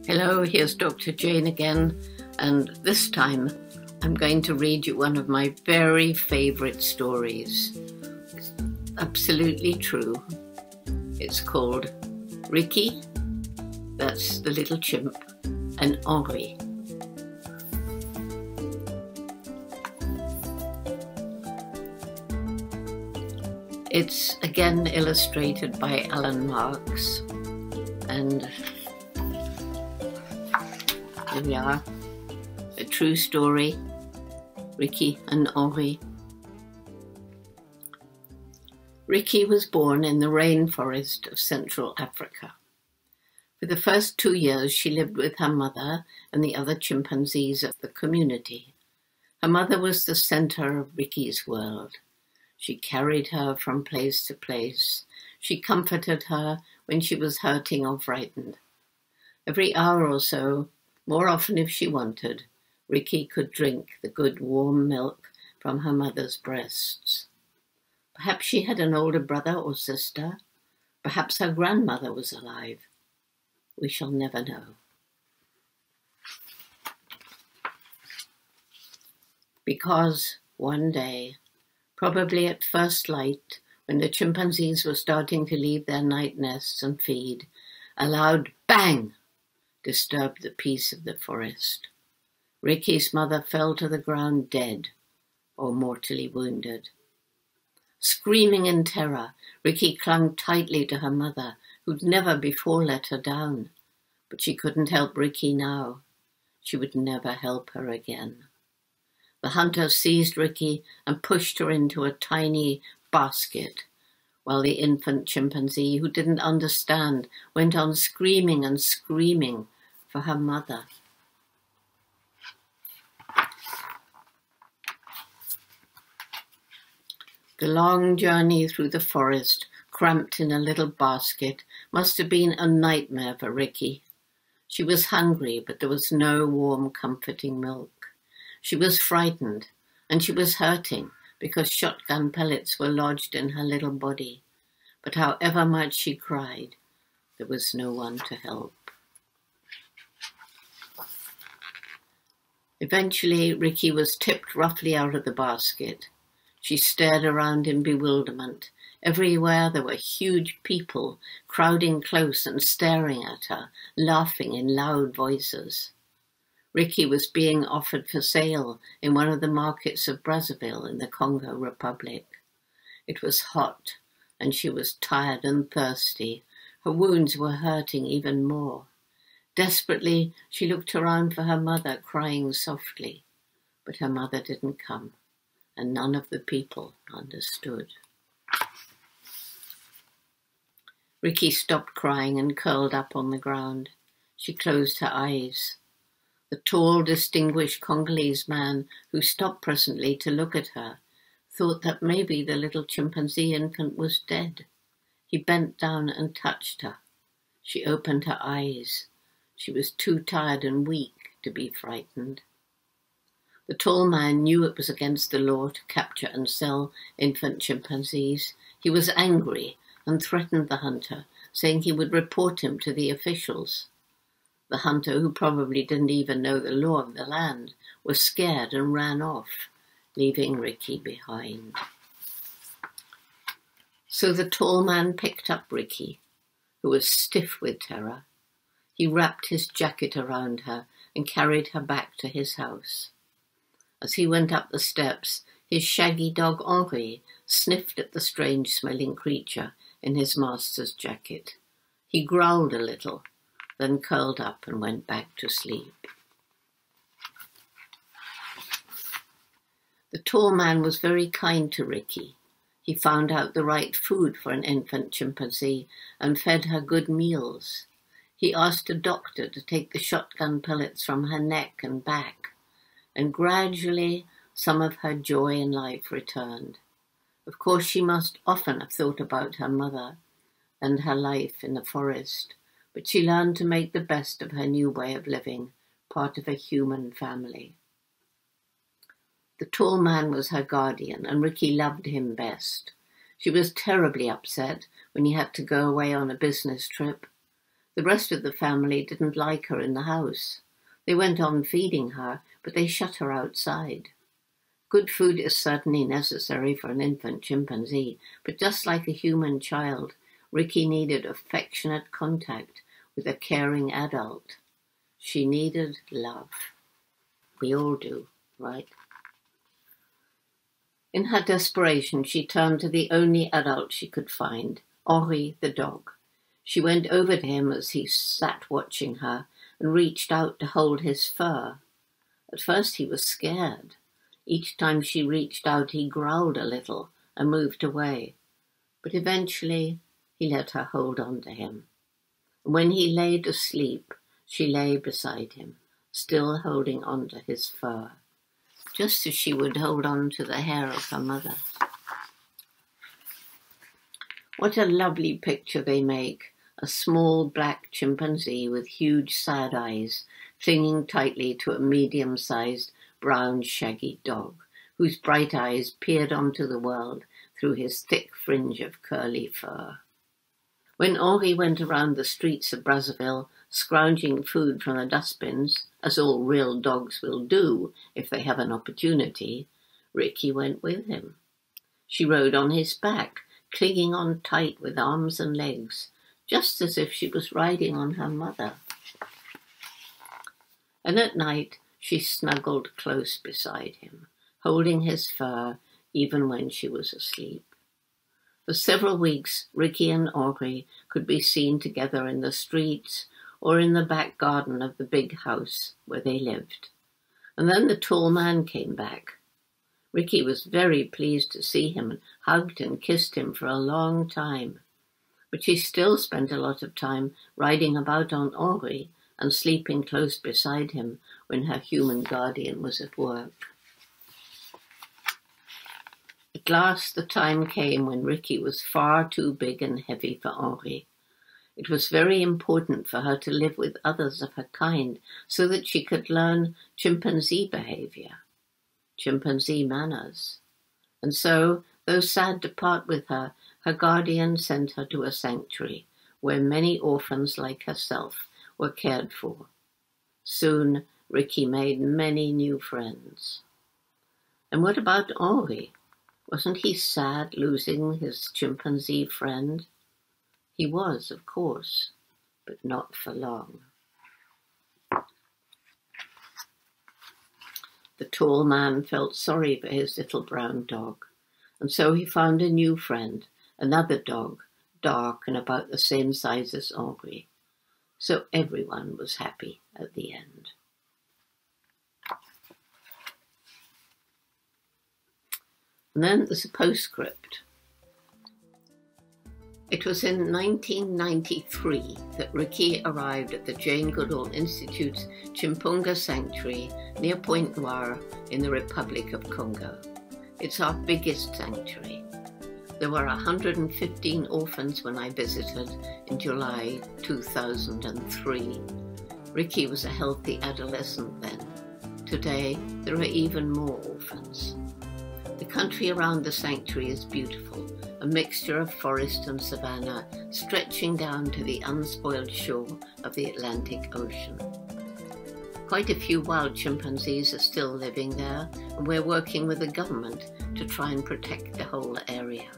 Hello, here's Dr. Jane again, and this time I'm going to read you one of my very favourite stories. It's absolutely true. It's called Ricki, that's the little chimp, and Henri. It's again illustrated by Alan Marks, and here we are, a true story, Ricki and Henri. Ricki was born in the rainforest of Central Africa. For the first 2 years she lived with her mother and the other chimpanzees of the community. Her mother was the centre of Ricki's world. She carried her from place to place. She comforted her when she was hurting or frightened. Every hour or so, more often if she wanted, Ricki could drink the good warm milk from her mother's breasts. Perhaps she had an older brother or sister. Perhaps her grandmother was alive. We shall never know. Because one day, probably at first light, when the chimpanzees were starting to leave their night nests and feed, a loud bang disturbed the peace of the forest. Ricki's mother fell to the ground dead or mortally wounded. Screaming in terror, Ricki clung tightly to her mother, who'd never before let her down. But she couldn't help Ricki now. She would never help her again. The hunter seized Ricki and pushed her into a tiny basket, while the infant chimpanzee, who didn't understand, went on screaming and screaming for her mother. The long journey through the forest, cramped in a little basket, must have been a nightmare for Ricki. She was hungry, but there was no warm, comforting milk. She was frightened, and she was hurting because shotgun pellets were lodged in her little body. But however much she cried, there was no one to help. Eventually, Ricki was tipped roughly out of the basket. She stared around in bewilderment. Everywhere there were huge people crowding close and staring at her, laughing in loud voices. Ricki was being offered for sale in one of the markets of Brazzaville in the Congo Republic. It was hot, and she was tired and thirsty. Her wounds were hurting even more. Desperately, she looked around for her mother, crying softly. But her mother didn't come, and none of the people understood. Ricki stopped crying and curled up on the ground. She closed her eyes. The tall, distinguished Congolese man, who stopped presently to look at her, thought that maybe the little chimpanzee infant was dead. He bent down and touched her. She opened her eyes. She was too tired and weak to be frightened. The tall man knew it was against the law to capture and sell infant chimpanzees. He was angry and threatened the hunter, saying he would report him to the officials. The hunter, who probably didn't even know the law of the land, was scared and ran off, leaving Ricki behind. So the tall man picked up Ricki, who was stiff with terror. He wrapped his jacket around her and carried her back to his house. As he went up the steps, his shaggy dog Henri sniffed at the strange-smelling creature in his master's jacket. He growled a little, then curled up and went back to sleep. The tall man was very kind to Ricki. He found out the right food for an infant chimpanzee and fed her good meals. He asked a doctor to take the shotgun pellets from her neck and back, and gradually some of her joy in life returned. Of course, she must often have thought about her mother and her life in the forest, but she learned to make the best of her new way of living, part of a human family. The tall man was her guardian, and Ricki loved him best. She was terribly upset when he had to go away on a business trip. The rest of the family didn't like her in the house. They went on feeding her, but they shut her outside. Good food is certainly necessary for an infant chimpanzee, but just like a human child, Ricki needed affectionate contact with a caring adult. She needed love. We all do, right? In her desperation, she turned to the only adult she could find, Henri the dog. She went over to him as he sat watching her and reached out to hold his fur. At first he was scared. Each time she reached out, he growled a little and moved away. But eventually, he let her hold on to him. And when he lay to sleep, she lay beside him, still holding on to his fur, just as she would hold on to the hair of her mother. What a lovely picture they make, a small black chimpanzee with huge sad eyes, clinging tightly to a medium-sized brown shaggy dog, whose bright eyes peered onto the world through his thick fringe of curly fur. When Henri went around the streets of Brazzaville, scrounging food from the dustbins, as all real dogs will do if they have an opportunity, Ricki went with him. She rode on his back, clinging on tight with arms and legs, just as if she was riding on her mother. And at night, she snuggled close beside him, holding his fur even when she was asleep. For several weeks, Ricki and Henri could be seen together in the streets or in the back garden of the big house where they lived. And then the tall man came back. Ricki was very pleased to see him and hugged and kissed him for a long time. But she still spent a lot of time riding about on Henri and sleeping close beside him when her human guardian was at work. At last the time came when Ricki was far too big and heavy for Henri. It was very important for her to live with others of her kind so that she could learn chimpanzee behavior, chimpanzee manners. And so, though sad to part with her, her guardian sent her to a sanctuary where many orphans like herself were cared for. Soon, Ricki made many new friends. And what about Henri? Wasn't he sad losing his chimpanzee friend? He was, of course, but not for long. The tall man felt sorry for his little brown dog, and so he found a new friend, another dog, dark and about the same size as Henri. So everyone was happy at the end. And then there's a postscript. It was in 1993 that Ricki arrived at the Jane Goodall Institute's Chimpunga Sanctuary near Pointe Noire in the Republic of Congo. It's our biggest sanctuary. There were 115 orphans when I visited in July 2003. Ricki was a healthy adolescent then. Today, there are even more orphans. The country around the sanctuary is beautiful, a mixture of forest and savanna stretching down to the unspoiled shore of the Atlantic Ocean. Quite a few wild chimpanzees are still living there, and we're working with the government to try and protect the whole area.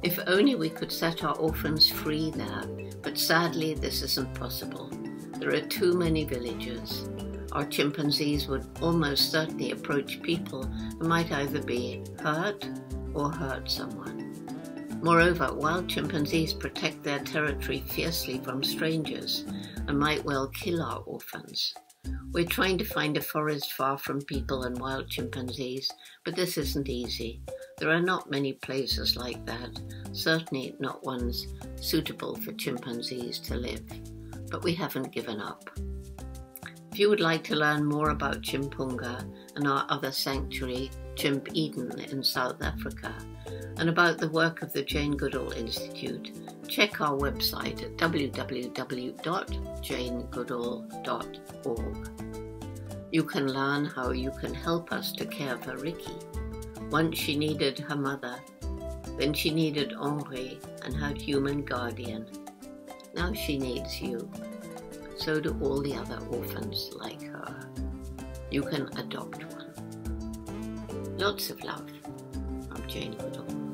If only we could set our orphans free there, but sadly this isn't possible. There are too many villagers. Our chimpanzees would almost certainly approach people who might either be hurt or hurt someone. Moreover, wild chimpanzees protect their territory fiercely from strangers and might well kill our orphans. We're trying to find a forest far from people and wild chimpanzees, but this isn't easy. There are not many places like that, certainly not ones suitable for chimpanzees to live. But we haven't given up. If you would like to learn more about Chimpunga and our other sanctuary, Chimp Eden in South Africa, and about the work of the Jane Goodall Institute, check our website at www.janegoodall.org. You can learn how you can help us to care for Ricki. Once she needed her mother, then she needed Henri and her human guardian. Now she needs you. So do all the other orphans like her. You can adopt one. Lots of love from Jane Goodall.